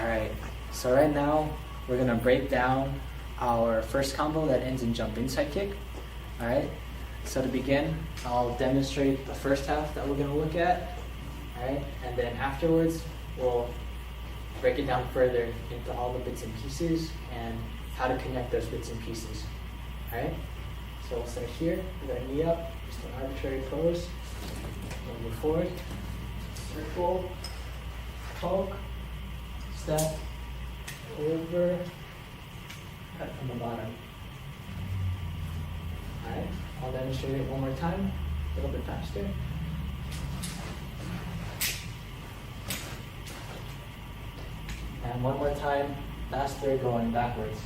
Alright, so right now we're going to break down our first combo that ends in jump inside kick. Alright, so to begin, I'll demonstrate the first half that we're going to look at. Alright, and then afterwards we'll break it down further into all the bits and pieces and how to connect those bits and pieces. Alright, so we'll start here with our knee up, just an arbitrary pose. We'll move forward, circle, poke, step, over, cut from the bottom. Alright, I'll demonstrate it one more time, a little bit faster. And one more time, faster, going backwards.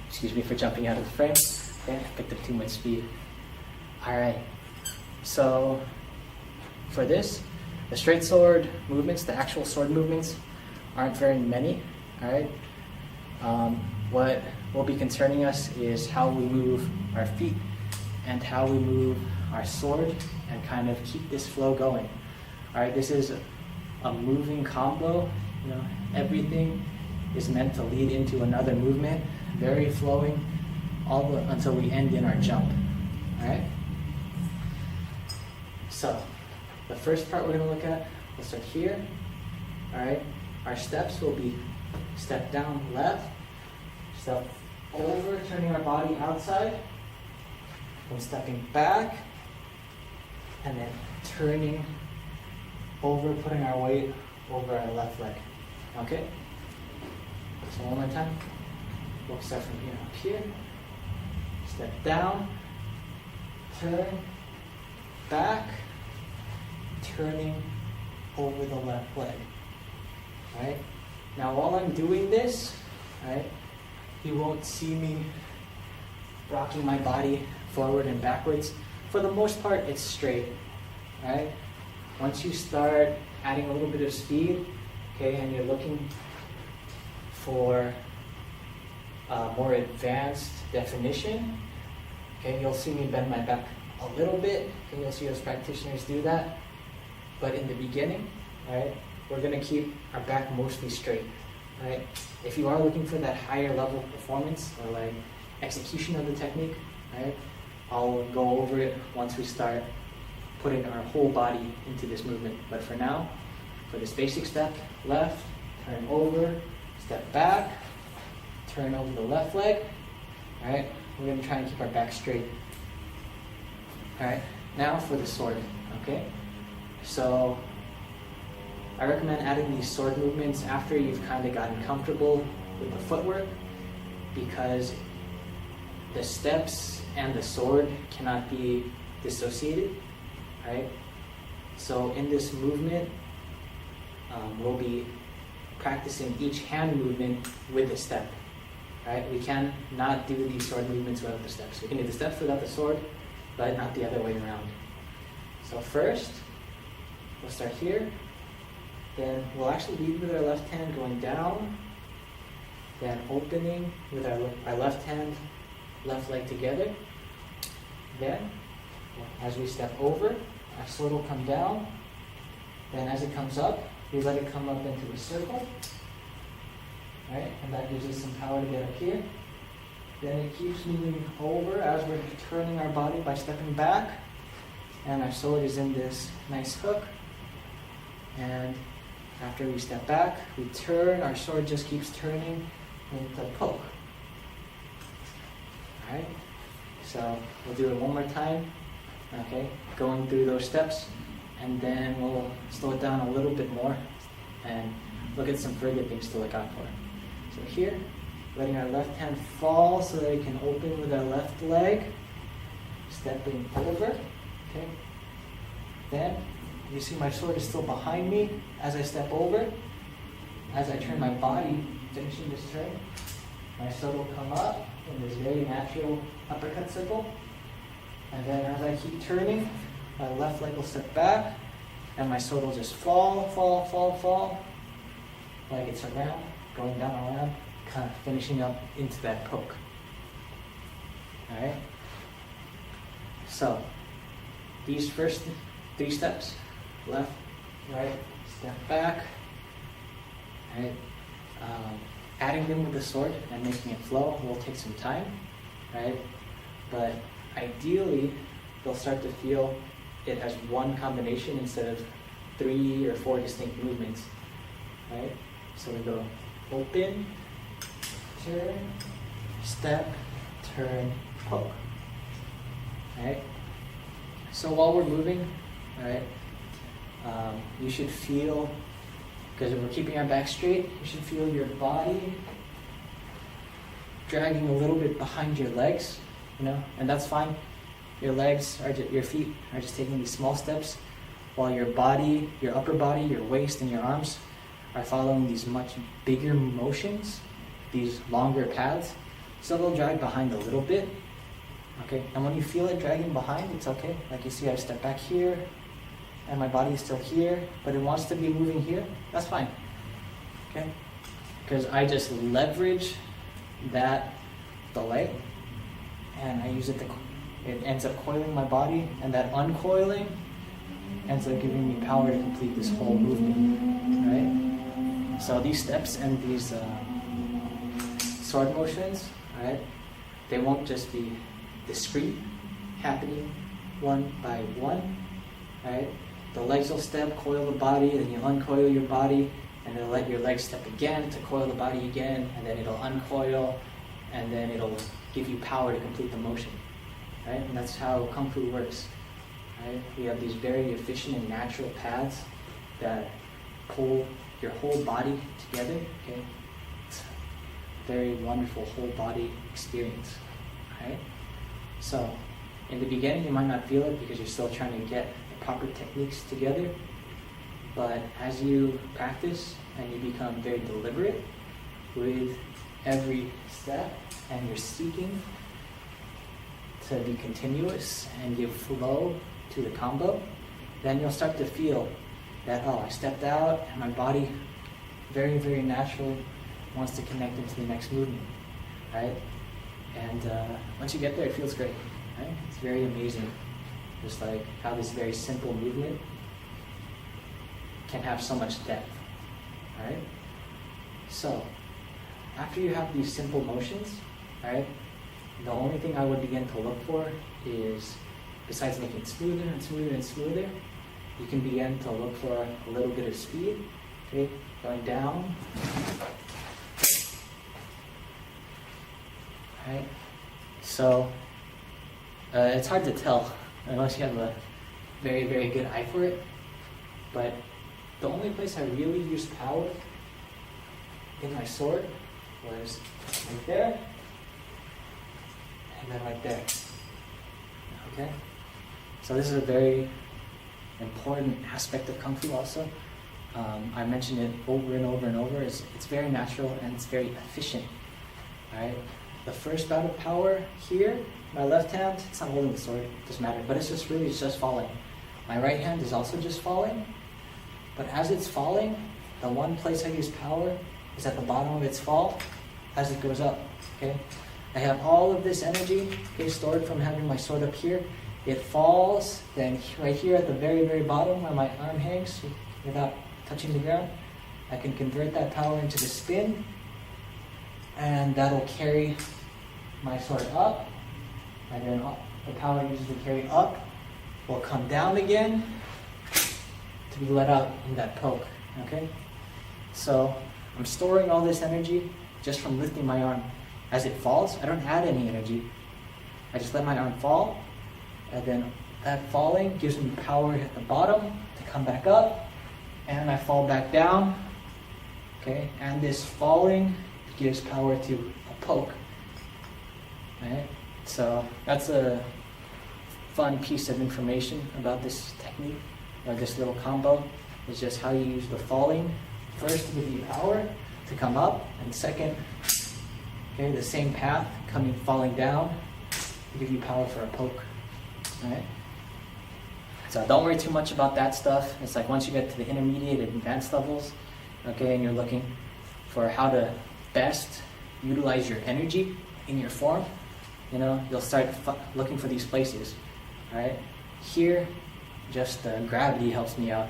Excuse me for jumping out of the frame. Okay, I picked up too much speed. Alright, so for this, the straight sword movements, the actual sword movements, aren't very many. Alright, what will be concerning us is how we move our feet and how we move our sword and kind of keep this flow going. Alright, this is a moving combo. You know, everything is meant to lead into another movement, very flowing, until we end in our jump. Alright? So, the first part we're going to look at, we'll start here. Alright? Our steps will be step down left, step over, turning our body outside, then stepping back, and then turning over, putting our weight over our left leg. Okay? So one more time. We'll start from here up here. Step down, turn, back, turning over the left leg. Right? Now while I'm doing this, right, you won't see me rocking my body forward and backwards. For the most part, it's straight. Right? Once you start adding a little bit of speed, okay, and you're looking for more advanced definition, okay, you'll see me bend my back a little bit, okay, you'll see us practitioners do that, but in the beginning, right, we're going to keep our back mostly straight, right? If you are looking for that higher level performance or like execution of the technique, right, I'll go over it once we start putting our whole body into this movement. But for now, for this basic step, left, turn over, step back, turn over the left leg. Alright, we're going to try and keep our back straight. Alright, now for the sword. Okay, so I recommend adding these sword movements after you've kind of gotten comfortable with the footwork, because the steps and the sword cannot be dissociated. Right? So in this movement, we'll be practicing each hand movement with the step. Right? We can not do these sword movements without the steps. We can do the steps without the sword, but not the other way around. So first, we'll start here. Then we'll actually lead with our left hand going down, then opening with our left hand, left leg together. Then, as we step over, our sword will come down. Then as it comes up, we let it come up into a circle. Right? And that gives us some power to get up here. Then it keeps moving over as we're turning our body by stepping back. And our sword is in this nice hook. And after we step back, we turn, our sword just keeps turning into poke. Alright? So we'll do it one more time. Okay, going through those steps, and then we'll slow it down a little bit more and look at some further things to look out for. So here, letting our left hand fall so that it can open with our left leg, stepping over, okay. Then, you see my sword is still behind me as I step over. As I turn my body, finishing this turn, my sword will come up in this very natural uppercut circle. And then as I keep turning, my left leg will step back, and my sword will just fall, like it's around, going down around, kind of finishing up into that poke. Alright? So, these first 3 steps, left, right, step back, right? Adding them with the sword and making it flow will take some time, right? But ideally, they'll start to feel it as one combination instead of 3 or 4 distinct movements, right? So we go open, turn, step, turn, poke, right? So while we're moving, right, you should feel, because if we're keeping our back straight, you should feel your body dragging a little bit behind your legs, you know, and that's fine. Your legs are your feet are just taking these small steps, while your body, your upper body, your waist, and your arms are following these much bigger motions, these longer paths. So they'll drag behind a little bit, okay? And when you feel it dragging behind, it's okay. Like you see, I step back here, and my body is still here, but it wants to be moving here. That's fine, okay? Because I just leverage the leg, and I use it it ends up coiling my body, and that uncoiling ends up giving me power to complete this whole movement, right? So these steps and these sword motions, right? They won't just be discrete, happening one by one, right? The legs will step, coil the body, then you uncoil your body, and it'll let your legs step again to coil the body again, and then it'll uncoil, and then it'll give you power to complete the motion, right? And that's how Kung Fu works, right? We have these very efficient and natural paths that pull your whole body together, okay? It's a very wonderful whole body experience, right? So, in the beginning, you might not feel it because you're still trying to get the proper techniques together. But as you practice and you become very deliberate with every step, and you're seeking to be continuous and give flow to the combo, then you'll start to feel that, oh, I stepped out and my body very, very naturally wants to connect into the next movement, right? And once you get there, it feels great, right? It's very amazing, just like how this very simple movement can have so much depth, right? So, after you have these simple motions, right, the only thing I would begin to look for is, besides making it smoother and smoother and smoother, you can begin to look for a little bit of speed, okay, going down, right? So, it's hard to tell unless you have a very, very good eye for it, but the only place I really used power in my sword was right there, and then right there, okay? So this is a very important aspect of Kung Fu also. I mentioned it over and over and over. It's very natural and it's very efficient, right? The first bout of power here, my left hand, it's not holding the sword, it doesn't matter, but it's just falling. My right hand is also just falling, but as it's falling, the one place I use power is at the bottom of its fall as it goes up, okay? I have all of this energy, okay, stored from having my sword up here. It falls, then right here at the very, very bottom where my arm hangs without touching the ground, I can convert that power into the spin, and that'll carry my sword up, and then the power used to carry up will come down again to be let out in that poke, okay? So I'm storing all this energy just from lifting my arm. As it falls, I don't add any energy. I just let my arm fall, and then that falling gives me power at the bottom to come back up, and I fall back down, okay? And this falling gives power to a poke, right? So that's a fun piece of information about this technique, or this little combo. It's just how you use the falling first to give you power to come up, and second, okay, the same path falling down to give you power for a poke, right? So don't worry too much about that stuff. It's like once you get to the intermediate and advanced levels, okay, and you're looking for how to best utilize your energy in your form, you know, you'll start looking for these places, right? Here, just gravity helps me out.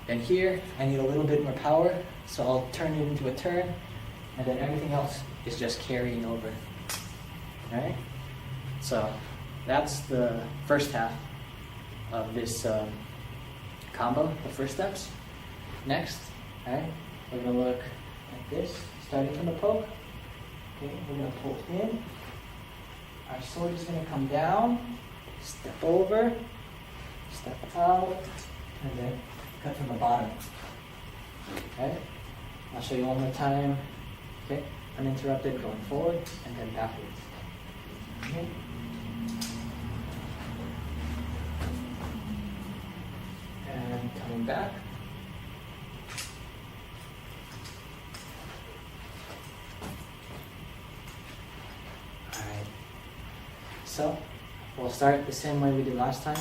And here, I need a little bit more power, so I'll turn it into a turn, and then everything else is just carrying over. Alright? So, that's the first half of this combo, the first steps. Next, alright, we're going to look at this, starting from the poke. Okay, we're going to pull in. Our sword is going to come down, step over, step out, and then cut from the bottom. Okay, I'll show you one more time. Okay, uninterrupted, going forward, and then backwards. Okay. And coming back. Alright. So, we'll start the same way we did last time.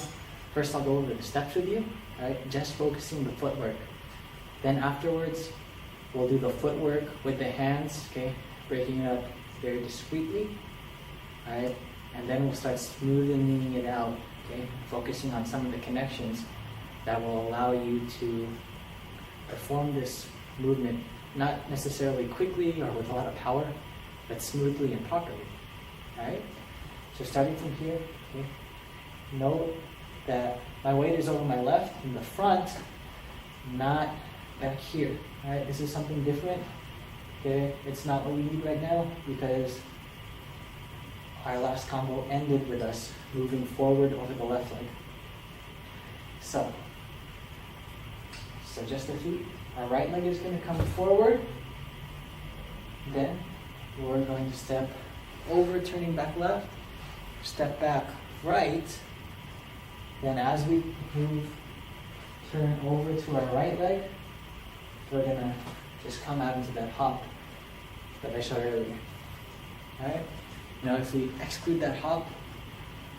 First I'll go over the steps with you, right? Just focusing the footwork. Then afterwards, we'll do the footwork with the hands, okay? Breaking it up very discreetly, right? And then we'll start smoothing it out, okay? Focusing on some of the connections that will allow you to perform this movement, not necessarily quickly or with a lot of power, but smoothly and properly, right? So starting from here, okay? Note that my weight is over my left in the front, not back here. Alright, this is something different. Okay, it's not what we need right now because our last combo ended with us moving forward over the left leg. So just the feet. Our right leg is going to come forward. Then we're going to step over, turning back left, step back right. Then as we move, turn over to our right leg, we're going to just come out into that hop that I showed earlier. Alright? Now if we exclude that hop,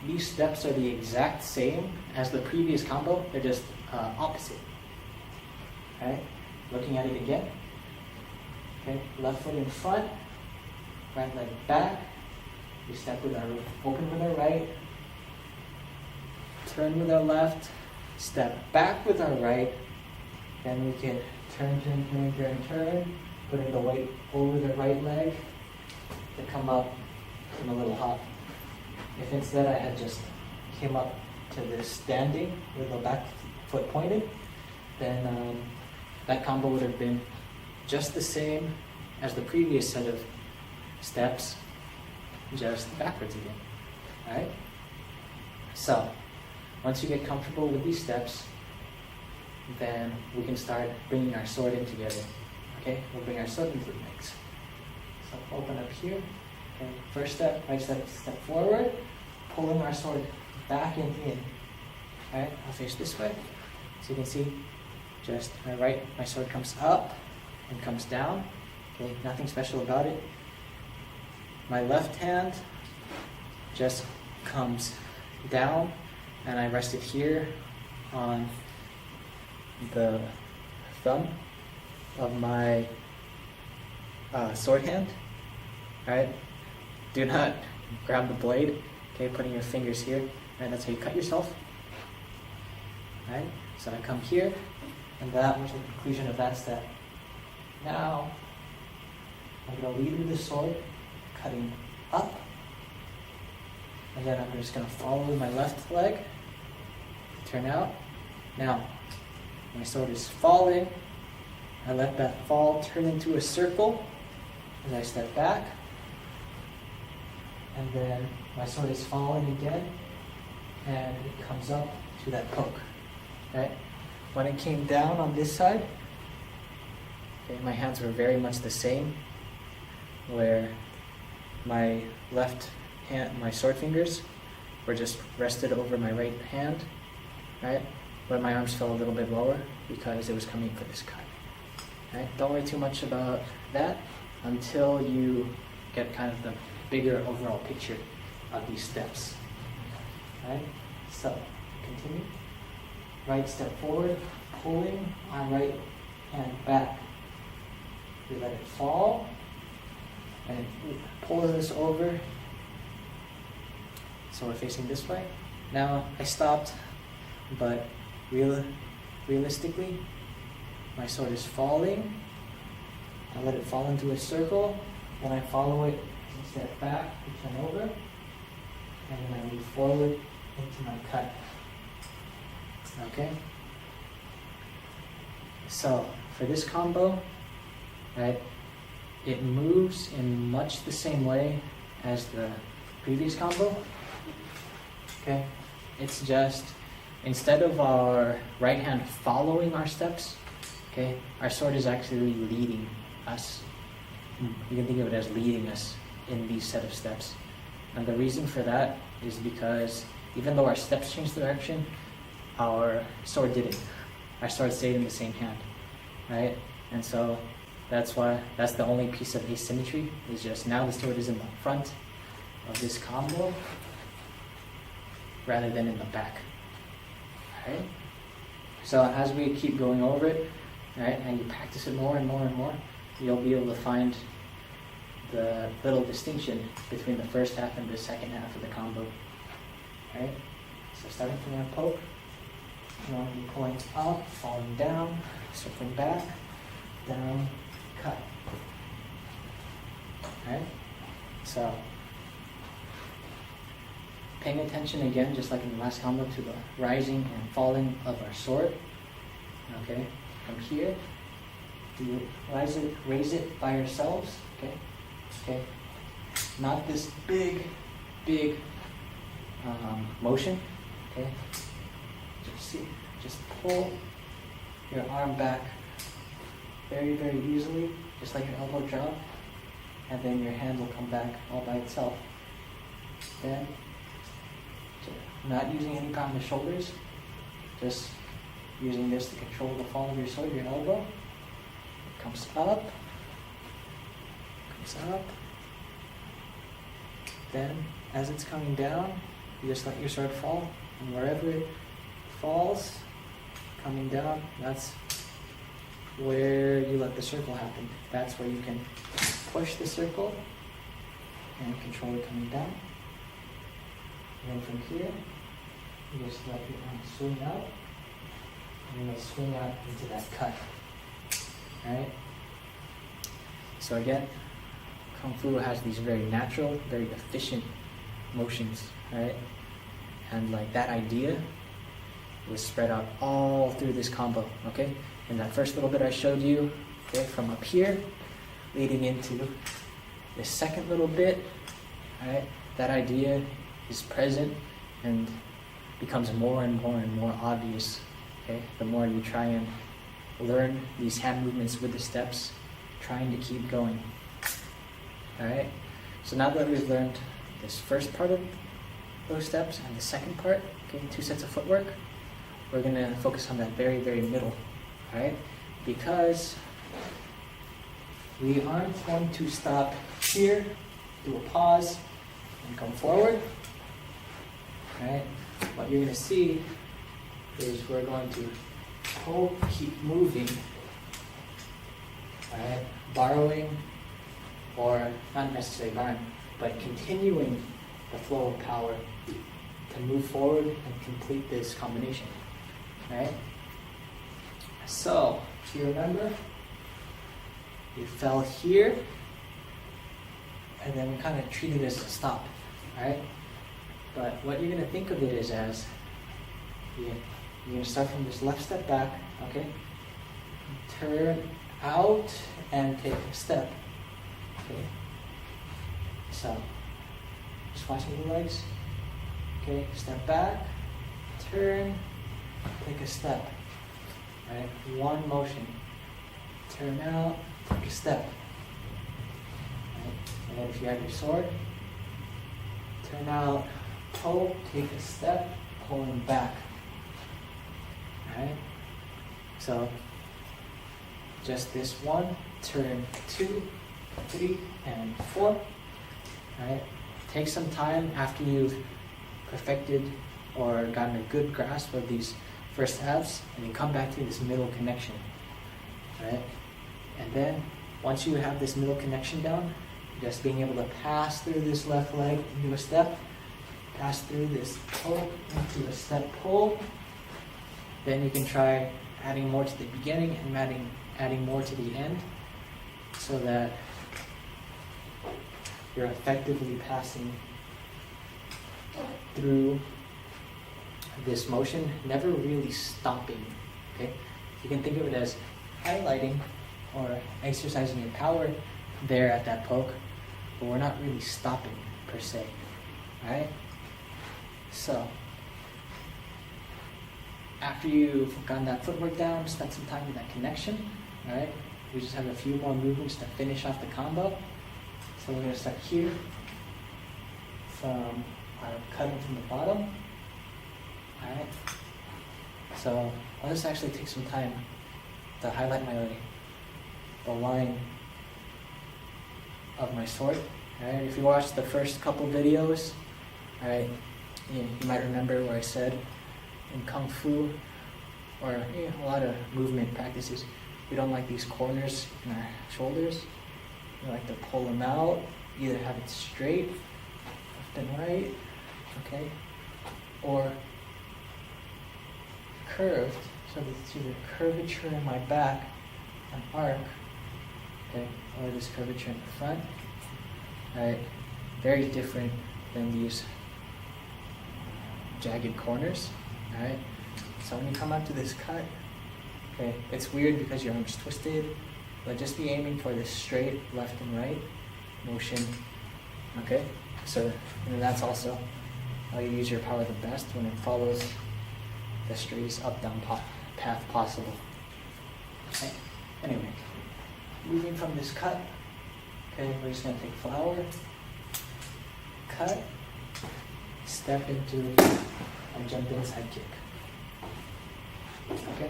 these steps are the exact same as the previous combo, they're just opposite. Alright? Looking at it again. Okay, left foot in front, right leg back. We step with our, open with our right, turn with our left, step back with our right, then we can turn, putting the weight over the right leg to come up in a little hop. If instead I had just came up to this standing with the back foot pointed, then that combo would have been just the same as the previous set of steps, just backwards again. Alright? So, once you get comfortable with these steps, then we can start bringing our sword in together. Okay? We'll bring our sword into the mix. So open up here. Okay. First step, right step forward, pulling our sword back and in. Alright, I'll face this way. So you can see, just my sword comes up and comes down. Okay, nothing special about it. My left hand just comes down and I rest it here on the thumb of my sword hand. Alright, do not grab the blade, okay, putting your fingers here, right, that's how you cut yourself. Alright, so I come here, and that was the conclusion of that step. Now, I'm going to lead with the sword, cutting up, and then I'm just going to follow with my left leg, turn out. Now, my sword is falling, I let that fall turn into a circle as I step back, and then my sword is falling again, and it comes up to that poke. Right? When it came down on this side, okay, my hands were very much the same, where my left hand, my sword fingers, were just rested over my right hand, right? But my arms fell a little bit lower because it was coming for this cut. Right? Don't worry too much about that until you get kind of the bigger overall picture of these steps. Right? So, continue. Right step forward, pulling our right hand back. We let it fall, and pull this over. So we're facing this way. Now I stopped but realistically, my sword is falling. I let it fall into a circle, then I follow it and step back to turn over, and then I move forward into my cut. Okay? So, for this combo, right, it moves in much the same way as the previous combo. Okay? It's just, instead of our right hand following our steps, okay, our sword is actually leading us. You can think of it as leading us in these set of steps. And the reason for that is because even though our steps changed direction, our sword didn't. Our sword stayed in the same hand, right? And so that's the only piece of asymmetry, is just now the sword is in the front of this combo rather than in the back, right? So as we keep going over it, right, and you practice it more and more and more, you'll be able to find the little distinction between the first half and the second half of the combo, right? So starting from our poke, you want to be pulling up, falling down, circling back, down, cut. Right? So, paying attention again, just like in the last combo, to the rising and falling of our sword. Okay? From here, you raise it by yourselves. Okay? Okay? Not this big motion. Okay? Just pull your arm back very easily, just like your elbow drop, and then your hand will come back all by itself. Then, not using any power in the shoulders, just using this to control the fall of your sword, your elbow. It comes up, then as it's coming down, you just let your sword fall, and wherever it falls, coming down, that's where you let the circle happen. That's where you can push the circle and control it coming down. And then from here, you just let your arm swing out, and you'll swing out into that cut. Alright? So again, Kung Fu has these very natural, very efficient motions, right? And like that idea was spread out all through this combo, okay? In that first little bit I showed you, okay, from up here, leading into the second little bit, right? That idea is present and becomes more and more obvious, okay? The more you try and learn these hand movements with the steps, trying to keep going, all right? So now that we've learned this first part of those steps and the second part, okay, 2 sets of footwork, we're going to focus on that very middle, all right? Because we aren't going to stop here, do a pause, and come forward, all right? What you're going to see is we're going to keep moving, all right? Borrowing, or not necessarily borrowing, but continuing the flow of power to move forward and complete this combination. Right? So, if you remember, you fell here, and then we kind of treated it as a stop, right? But what you're going to think of it is as, you're going to start from this left step back, okay? Turn out and take a step, okay? So, just watching the legs, okay? Step back, turn, take a step, right? One motion. Turn out, take a step. Right? And then if you have your sword, turn out, pull, take a step, pulling back. Right? So, just this one, turn 2, 3, and 4. Right? Take some time after you've perfected or gotten a good grasp of these first halves, and then come back to this middle connection, right? And then, once you have this middle connection down, just being able to pass through this left leg into a step, pass through this pull into a step pull, Then you can try adding more to the beginning and adding more to the end, so that you're effectively passing through this motion, never really stopping. Okay, you can think of it as highlighting or exercising your power there at that poke, but we're not really stopping per se. All right. So after you've gotten that footwork down, spend some time with that connection. All right. We just have a few more movements to finish off the combo. So we're going to start here from our cutting from the bottom. Alright. So I'll just actually take some time to highlight the line of my sword. Alright. If you watched the first couple videos, alright, you might remember where I said in Kung Fu or a lot of movement practices, we don't like these corners in our shoulders. We like to pull them out, either have it straight, left and right, okay, or curved, so that it's either curvature in my back, an arc, okay, or this curvature in the front. Alright, very different than these jagged corners. Alright, so when you come up to this cut, okay, it's weird because your arm's twisted, but just be aiming for this straight left and right motion. Okay, so that's also how you use your power the best, when it follows the straightest up-down path possible. Okay. Anyway, moving from this cut, okay, we're just gonna take flower, cut, step into a jump inside kick. Okay,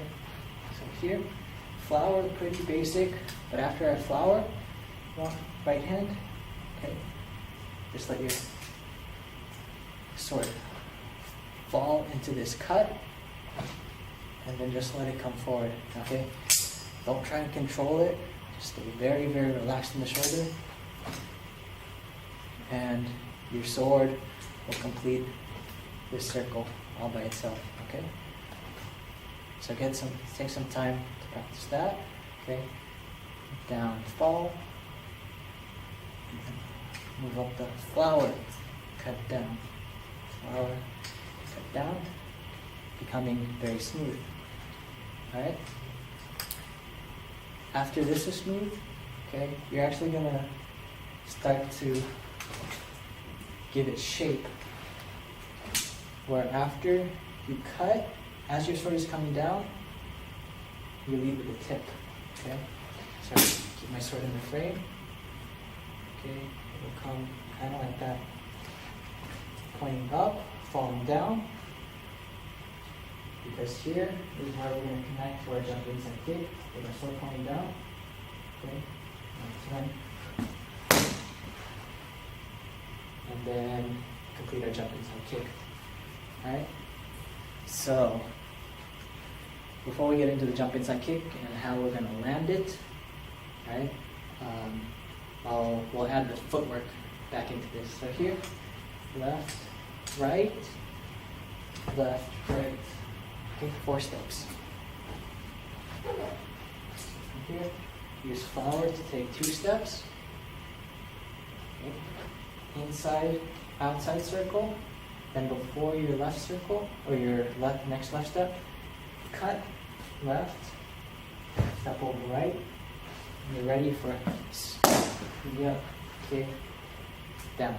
so here, flower, pretty basic, but after I flower, right hand, okay, just let your sword fall into this cut, and then just let it come forward, okay? Don't try and control it, just stay very, very relaxed in the shoulder, and your sword will complete this circle all by itself, okay? So take some time to practice that, okay? Down, fall, move up the flower, cut down, flower, cut down, becoming very smooth. Alright? After this is smooth, okay, you're actually gonna start to give it shape, where after you cut, as your sword is coming down, you lead with the tip, okay? So keep my sword in the frame, okay, it will come kind of like that, pointing up, falling down, because here is where we're going to connect to our jump inside kick, with our sword pointing down, okay, and then complete our jump inside kick, alright? So, before we get into the jump inside kick and how we're going to land it, right? We'll add the footwork back into this. So here, left, right, left, right. Okay, 4 steps. Here, use flower to take 2 steps. Okay. Inside, outside circle. Then before your left circle, or your next left step, cut, left, step over right, and you're ready for up, kick, down.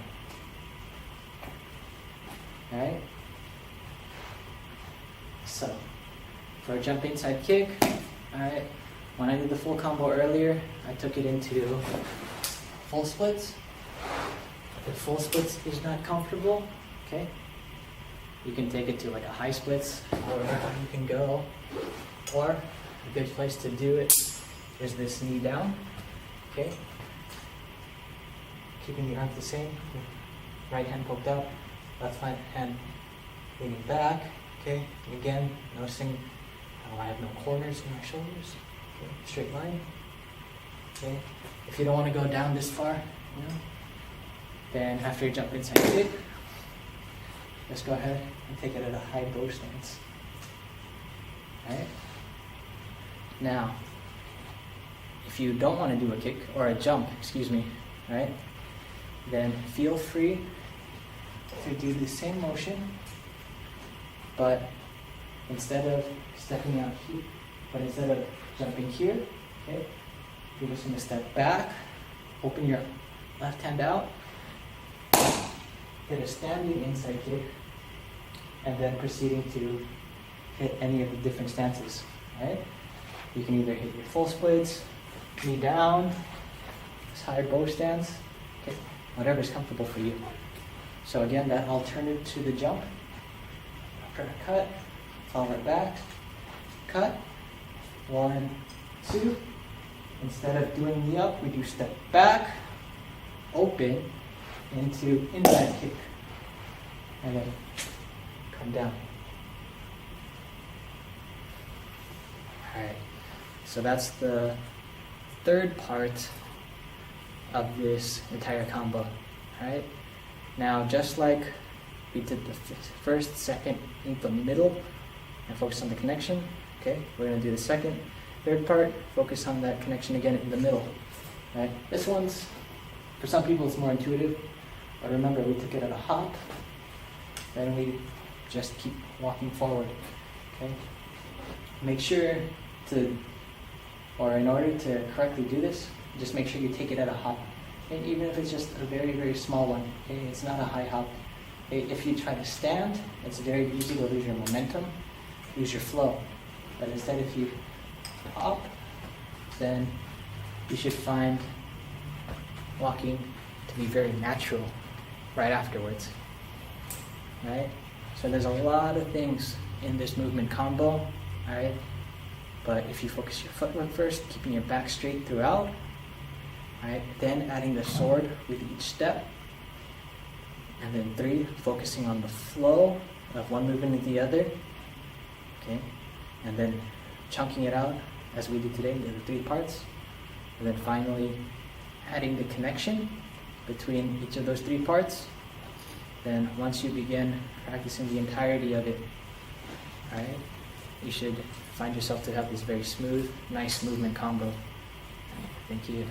Alright? So, for a jump inside kick, alright, when I did the full combo earlier, I took it into full splits. If full splits is not comfortable, okay, you can take it to like a high splits, or you can go, or a good place to do it is this knee down, okay, keeping the arms the same, right hand poked up, left hand leaning back, okay, and again, noticing how I have no corners in my shoulders, okay, straight line, okay, if you don't want to go down this far, then after you jump inside kick, just go ahead and take it at a high bow stance. right? Now, if you don't want to do a kick, or a jump, excuse me, right? Then feel free to do the same motion, but instead of stepping out here, but instead of jumping here, okay, you're just going to step back, open your left hand out, hit a standing inside kick, and then proceeding to hit any of the different stances, right? You can either hit your full splits, knee down, high bow stance, okay, whatever's comfortable for you. So again, that alternative to the jump, after a cut, fall right back, cut, 1, 2. Instead of doing the up, we do step back, open, into inside kick, and then come down. Alright, so that's the third part of this entire combo. Alright, now just like we did the first, second, in the middle, and focus on the connection, okay, we're going to do the second, third part, focus on that connection again in the middle. Right? This one's, for some people it's more intuitive, but remember we took it at a hop, then we just keep walking forward. Okay? Make sure to, or in order to correctly do this, just make sure you take it at a hop. And even if it's just a very, very small one, okay, it's not a high hop. Okay? If you try to stand, it's very easy to lose your momentum, lose your flow. But instead, if you hop, then you should find walking to be very natural right afterwards. Right? So there's a lot of things in this movement combo, alright? But if you focus your footwork first, keeping your back straight throughout, alright, then adding the sword with each step, and then 3, focusing on the flow of one movement into the other, okay? And then chunking it out as we did today into the 3 parts, and then finally adding the connection between each of those 3 parts. Then once you begin practicing the entirety of it, alright, you should find yourself to have this very smooth, nice movement combo. Thank you.